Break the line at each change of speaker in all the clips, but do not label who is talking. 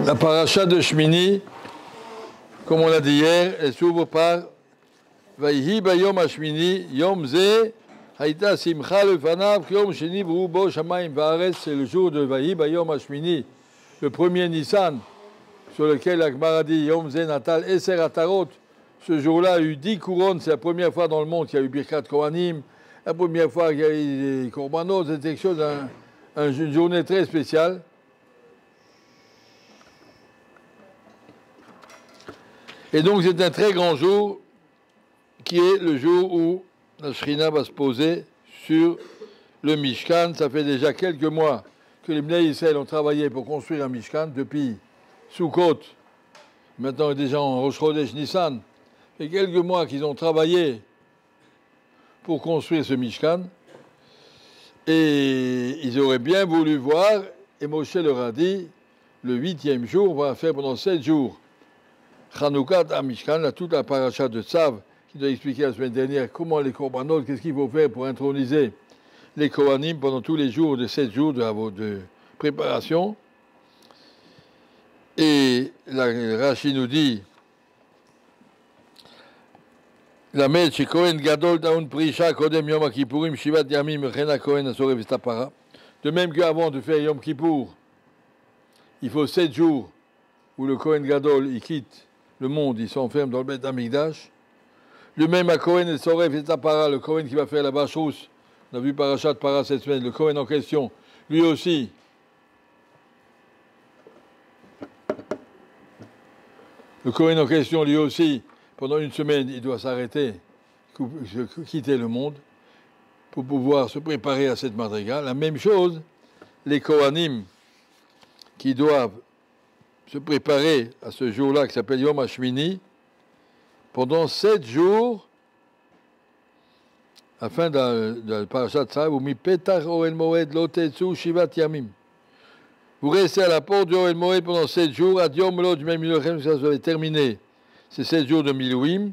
La paracha de Shmini, comme on l'a dit hier, elle s'ouvre par Vayhi bayom hashmini yom ze haïta simcha lefanav kiyom sheni v'hu bo shamayim va'aretz. C'est le jour de Vayhi bayom hashmini, le premier Nissan, sur lequel la Gemara dit yom ze natal eser atarot. Ce jour-là a eu 10 couronnes. C'est la première fois dans le monde qu'il y a eu Birkat Kohanim, la première fois qu'il y a eu des korbanot. C'est quelque chose, une journée très spéciale. Et donc c'est un très grand jour qui est le jour où la Shrina va se poser sur le Mishkan. Ça fait déjà quelques mois que les Bnei Israël ont travaillé pour construire un Mishkan depuis Sukkot. Maintenant déjà en Rosh Chodesh Nissan. Ça fait quelques mois qu'ils ont travaillé pour construire ce Mishkan. Et ils auraient bien voulu voir, et Moshe leur a dit, le 8e jour, on va faire pendant 7 jours. Chanoukat à Mishkan, toute la paracha de Tzav, qui doit expliquer la semaine dernière comment les korbanot, qu'est-ce qu'il faut faire pour introniser les Kohanim pendant tous les jours de 7 jours de préparation. Et Rashi nous dit, la Med chez Kohen Gadol Daun Prisha Kodem Yom Kippourim Shivat Yamim Chena Kohen Asorev Stapara. De même qu'avant de faire Yom Kippour, il faut 7 jours où le Kohen Gadol il quitte le monde, il s'enferme dans le Beth Amikdash. Le même à Kohen et Sorev et Tapara, le Kohen qui va faire la vache rousse. On a vu Parashat Para cette semaine, le Kohen en question, lui aussi. Le Kohen en question, lui aussi, pendant une semaine, il doit s'arrêter, quitter le monde, pour pouvoir se préparer à cette madriga. La même chose, les Kohanim qui doivent se préparer à ce jour-là qui s'appelle Yom HaShmini pendant 7 jours afin de Parashat Tzav ou mi petach Ohel Moed lo tetzu shivat yamim. Vous restez à la porte du Ohel Moed pendant 7 jours, ad yom lo du même milochem, ça va terminer ces 7 jours de Milouim,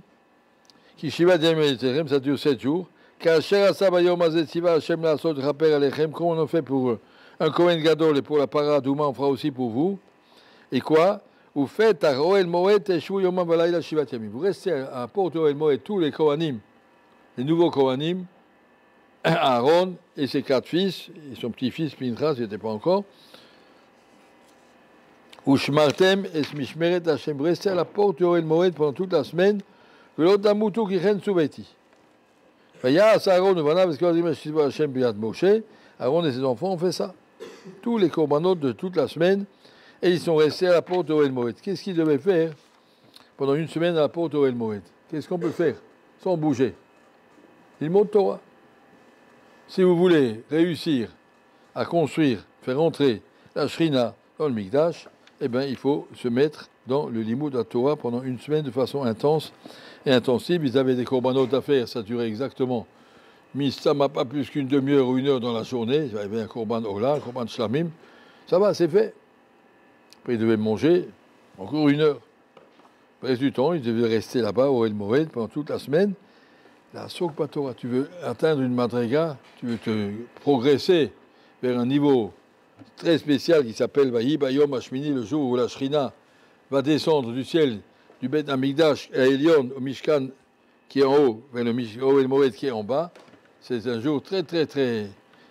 qui shivat yamim, ça dure 7 jours. Kasher asab hayom hazeh tziva Hashem la'asot chaper alechem, comme on en fait pour un Kohen Gadol et pour la Para Douma, on fera aussi pour vous. Et quoi? Vous faites à Ohel Moed teshu yomam v'layla shivat yamim. Vous restez à la porte du Ohel Moed, tous les Kohanim, les nouveaux Kohanim, Aaron et ses 4 fils, et son petit-fils Pinchas, il n'était pas encore. Ou shmartem es mishmeret Hashem. Restez à la porte du Ohel Moed pendant toute la semaine. V'lo tamutu ki chen subeti. Vayas Aaron uvanav v'skodim eshiva Hashem b'yad Moshe. Aaron et ses enfants ont fait ça. Tous les korbanot de toute la semaine. Et ils sont restés à la porte d'Ohel Moed. Qu'est-ce qu'ils devaient faire pendant une semaine à la porte d'Ohel Moed? Qu'est-ce qu'on peut faire sans bouger? Ils montent Torah. Si vous voulez réussir à construire, faire entrer la Shrina dans le Mikdash, eh bien, il faut se mettre dans le Limoud à Torah pendant une semaine de façon intense et intensive. Ils avaient des korbanot à faire, ça durait exactement. Ça m'a pas plus qu'une demi-heure ou 1 heure dans la journée. Il y avait un korban Ola, un korban Shlamim. Ça va, c'est fait. Après, ils devaient manger encore 1 heure. Le reste du temps, ils devaient rester là-bas au El Moed pendant toute la semaine. La Sokpa Torah, tu veux atteindre une madriga, tu veux te progresser vers un niveau très spécial qui s'appelle Vayhi Bayom Hashmini, le jour où la Shrina va descendre du ciel, du Beth Amikdash à Elion, au Mishkan qui est en haut, vers le El Moed qui est en bas. C'est un jour très, très, très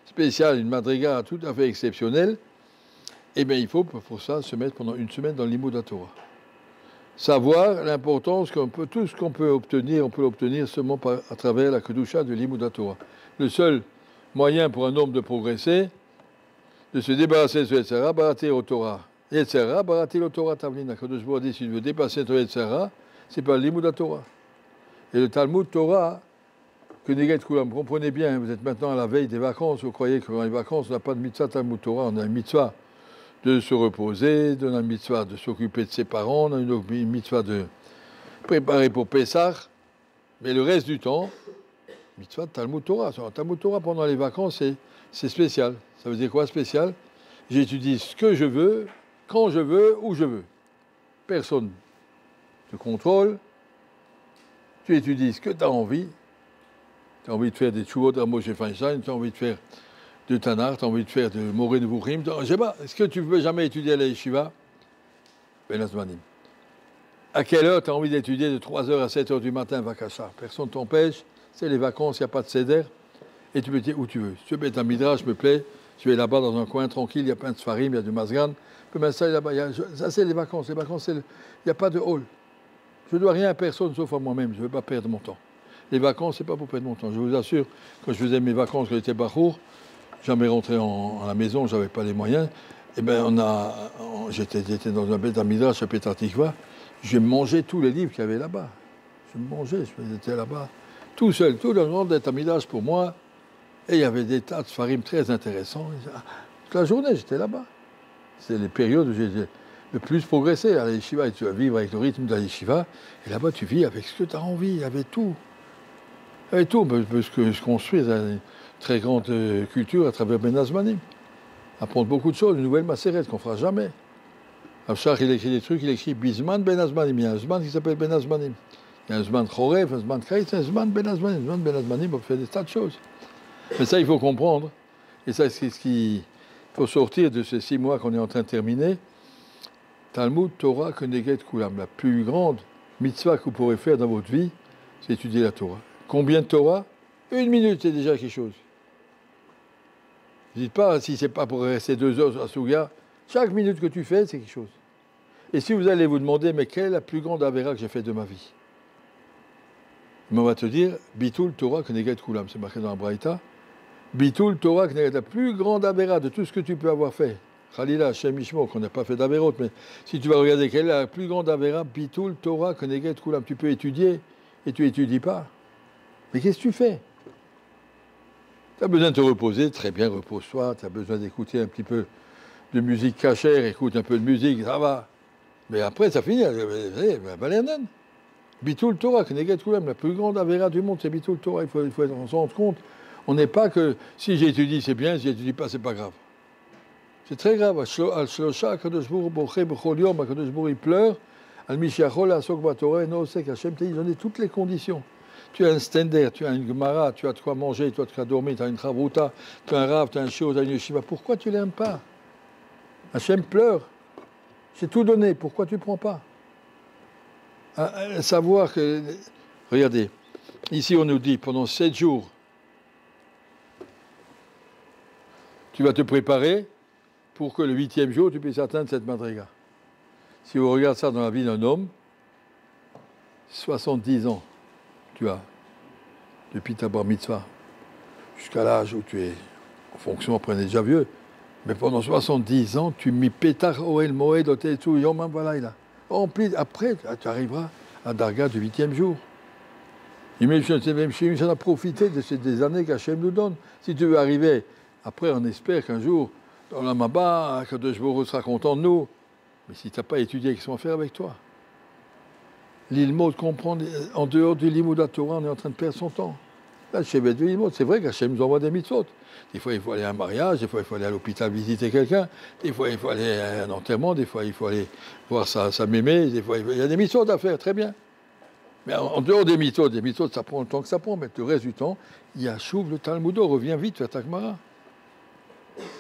spécial, une madriga tout à fait exceptionnelle. Eh bien, il faut pour ça se mettre pendant une semaine dans l'Limoud Torah. Savoir l'importance qu'on peut, tout ce qu'on peut obtenir, on peut l'obtenir seulement à travers la Kedusha de l'Limoud Torah. Le seul moyen pour un homme de progresser, de se débarrasser de ce Yetzera, barater au Torah. Yetzera, barater au Torah Tavlina. Quand je dis, si tu veux dépasser ton Yetzera, c'est pas l'Limoud Torah. Et le Talmud Torah, que Neget Kulam, comprenez bien, vous êtes maintenant à la veille des vacances, vous croyez que dans les vacances, on n'a pas de mitzvah Talmud Torah, on a une mitzvah de se reposer, on a une mitzvah de s'occuper de ses parents, on a une mitzvah de préparer pour Pessah, mais le reste du temps, mitzvah de Talmud Torah. Talmud Torah pendant les vacances, c'est spécial. Ça veut dire quoi spécial? J'étudie ce que je veux, quand je veux, où je veux. Personne te contrôle, tu étudies ce que tu as envie. Tu as envie de faire des tchouvot à Moshe Feinstein, tu as envie de faire de Tanakh, tu as envie de faire de Moré de Bouchim, je sais pas, est-ce que tu ne peux jamais étudier à la yeshiva? Ben Azmanim. À quelle heure tu as envie d'étudier de 3h à 7h du matin, Vakasha? Personne ne t'empêche, c'est les vacances, il n'y a pas de céder, et tu peux dire où tu veux. Si tu veux être un midrash, me plaît, tu es là-bas dans un coin tranquille, il y a plein de sfarim, il y a du masgan, tu peux m'installer là-bas. Ça, c'est les vacances, il n'y a pas de hall. Je ne dois rien à personne sauf à moi-même, je ne veux pas perdre mon temps. Les vacances, ce n'est pas pour perdre mon temps. Je vous assure, quand je faisais mes vacances, quand j'étais bachour, jamais rentré à la maison, je n'avais pas les moyens. Eh bien, j'étais dans un bête à midrash à Petah Tikva, je mangeais tous les livres qu'il y avait là-bas. Je mangeais, j'étais là-bas, tout seul, tout le monde d'être à midrash pour moi. Et il y avait des tas de farim très intéressants. Toute la journée, j'étais là-bas. C'est les périodes où j'ai le plus progressé. À la yeshiva, tu vas vivre avec le rythme de la yeshiva. Et là-bas, tu vis avec ce que tu as envie. Il y avait tout. Il y avait tout. Parce que je construis une très grande culture à travers Ben Azmanim. Apprendre beaucoup de choses, une nouvelle macérette qu'on ne fera jamais. Abshach, il écrit des trucs, il écrit Bisman Ben Azmanim. Il y a un Zman qui s'appelle Ben Azmanim. Il y a un Zman Choref, un Zman Kait, un Zman Ben Azmanim. Un Zman Ben Azmanim, on fait des tas de choses. Mais ça, il faut comprendre. Et ça, c'est ce qu'il faut sortir de ces 6 mois qu'on est en train de terminer. Talmud Torah Keneget Kulam. La plus grande mitzvah que vous pourrez faire dans votre vie, c'est étudier la Torah. Combien de Torah? 1 minute, c'est déjà quelque chose. Ne dites pas, si c'est pas pour rester 2 heures à Souga, chaque minute que tu fais, c'est quelque chose. Et si vous allez vous demander, mais quelle est la plus grande avéra que j'ai faite de ma vie? On va te dire, Bitul Torah Keneget Kulam. C'est marqué dans la Braïta. Bitul Torah, la plus grande avéra de tout ce que tu peux avoir fait. Khalila, Hashem Ishmo, qu'on n'a pas fait d'avérot, mais si tu vas regarder quelle est la plus grande avéra, Bitul Torah, Keneget Kulam, tu peux étudier et tu n'étudies pas. Mais qu'est-ce que tu fais? Tu as besoin de te reposer, très bien, repose-toi. Tu as besoin d'écouter un petit peu de musique cachère, écoute un peu de musique, ça va. Mais après, ça finit. Bitul Torah, Keneget Kulam, la plus grande avéra du monde, c'est Bitul Torah. Il faut s'en rendre compte. On n'est pas que si j'étudie, c'est bien, si j'étudie pas, c'est pas grave. C'est très grave. Al-Shlosha, Akadosh Baruch Boché B'chol Yom, Akadosh Baruch il pleure. Al-Mishiachol, Asok Batorah, no Osek, Hashem te dit, j'en ai toutes les conditions. Tu as un stender, tu as une gemara, tu as de quoi manger, tu as de quoi dormir, tu as une chavruta, tu as un rav, tu as un shiur, tu as une yeshiva. Pourquoi tu l'aimes pas? Hashem pleure. J'ai tout donné, pourquoi tu ne prends pas? Savoir que, regardez, ici on nous dit, pendant 7 jours, tu vas te préparer pour que le 8e jour, tu puisses atteindre cette madriga. Si on regarde ça dans la vie d'un homme, 70 ans, tu as, depuis ta bar mitzvah, jusqu'à l'âge où tu es en fonction, après on est déjà vieux, mais pendant 70 ans, tu m'y pétard oel moed otetsu yom valaila. Après, tu arriveras à Darga du 8e jour. Et même si on a profité de ces années qu'Hachem nous donne. Si tu veux arriver, après on espère qu'un jour, dans la Maba, Kadosh Baruch sera content de nous. Mais si tu n'as pas étudié, qu'est-ce qu'on va faire avec toi? L'ilmod comprendre, en dehors du limud à Torah, on est en train de perdre son temps. Là, c'est vrai qu'Hachem nous envoie des mitzvot. Des fois, il faut aller à un mariage, des fois, il faut aller à l'hôpital visiter quelqu'un, des fois, il faut aller à un enterrement, des fois, il faut aller voir sa mémé, des fois, il y a des mitzvot à faire, très bien. Mais en dehors des mitzvot, ça prend le temps que ça prend, mais le reste du temps, il y a Chouv, le Talmudo, reviens vite, fais ta Gemara.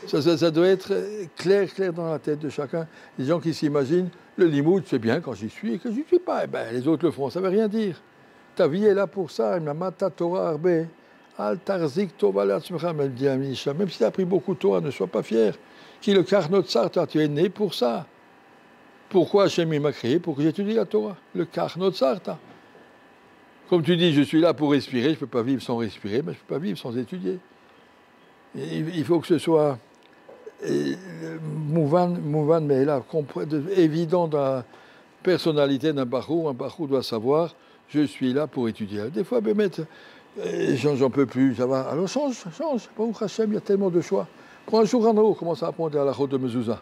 Ça doit être clair dans la tête de chacun. Les gens qui s'imaginent, le limoud, c'est bien quand j'y suis et que je n'y suis pas. Eh ben, les autres le font, ça ne veut rien dire. Ta vie est là pour ça. Même si tu as pris beaucoup de Torah, ne sois pas fier. Qui le Karnot Sarta, tu es né pour ça. Pourquoi Hachem m'a créé? Pour que j'étudie la Torah. Le Karnot Sarta. Comme tu dis, je suis là pour respirer, je ne peux pas vivre sans respirer, mais je ne peux pas vivre sans étudier. Il faut que ce soit mouvan, mais là, évident dans la personnalité d'un bachour. Un bachour doit savoir, je suis là pour étudier. Des fois, j'en peux plus, ça va. Alors change. Baruch Hashem, il y a tellement de choix. Prends un jour en haut, commence à apprendre à la route de Mezouza.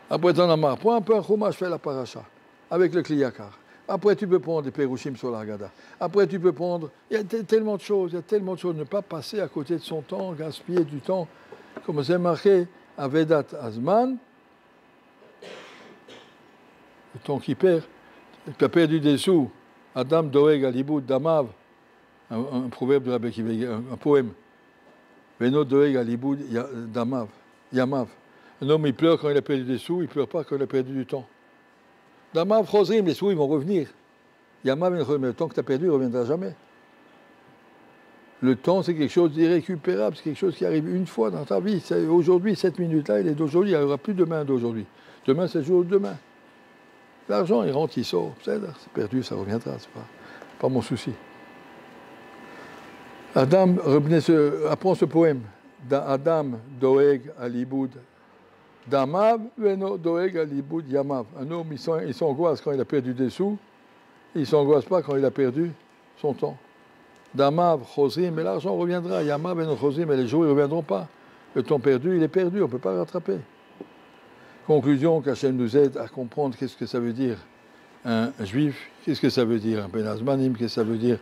Après, t'en as marre. Prends un peu un chômage, fais la paracha, avec le kliyakar. Après, tu peux prendre des pérouchim sur la Haggadah. Après, tu peux prendre... Il y a tellement de choses, Ne pas passer à côté de son temps, gaspiller du temps. Comme c'est marqué, Avedat Azman, le temps qui perd. Tu as perdu des sous. Adam Doeg Alibud Damav, un proverbe de Rabbi Kiva, un poème. Veno doeg aliboud damav, yamav. Un homme, il pleure quand il a perdu des sous, il ne pleure pas quand il a perdu du temps. Damav chosrim, les sous, ils vont revenir. Yamav, mais le temps que tu as perdu, il ne reviendra jamais. Le temps, c'est quelque chose d'irrécupérable, c'est quelque chose qui arrive une fois dans ta vie. Aujourd'hui, cette minute-là, il est d'aujourd'hui, il n'y aura plus demain d'aujourd'hui. Demain, c'est le jour de demain. L'argent, il rentre, il sort. C'est perdu, ça reviendra, c'est pas mon souci. Adam, apprends ce poème. Adam doeg aliboud damav, veno doeg aliboud yamav. Un homme, il s'angoisse quand il a perdu des sous, il ne s'angoisse pas quand il a perdu son temps. Damav, chosim, mais l'argent reviendra. Yamav, veno chosim, mais les jours, ils ne reviendront pas. Le temps perdu, il est perdu, on ne peut pas le rattraper. Conclusion, qu'Hachem nous aide à comprendre qu'est-ce que ça veut dire un juif, qu'est-ce que ça veut dire un Ben Azmanim, qu'est-ce que ça veut dire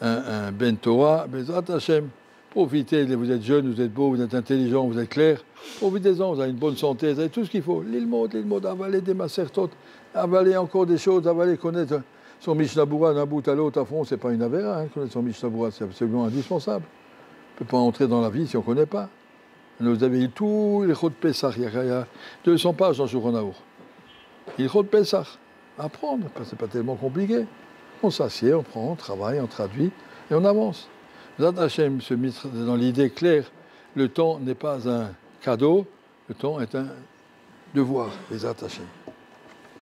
un Ben Torah, Bezrat Hachem. Profitez, vous êtes jeunes, vous êtes beaux, vous êtes intelligents, vous êtes clairs. Profitez-en, vous avez une bonne santé, vous avez tout ce qu'il faut. L'ilmod, avaler des masertot, avaler encore des choses, avaler, connaître son Mishnah Berurah d'un bout à l'autre à fond, c'est pas une avéra, hein, connaître son Mishnah Berurah, c'est absolument indispensable. On ne peut pas entrer dans la vie si on ne connaît pas. Vous avez tout les Chod Pessah, il y a 200 pages dans Shulchan Aruch. Il Chod Pessah, apprendre, c'est pas tellement compliqué. On s'assied, on prend, on travaille, on traduit et on avance. Zat Hashem se met dans l'idée claire, le temps n'est pas un cadeau, le temps est un devoir, Zat Hashem.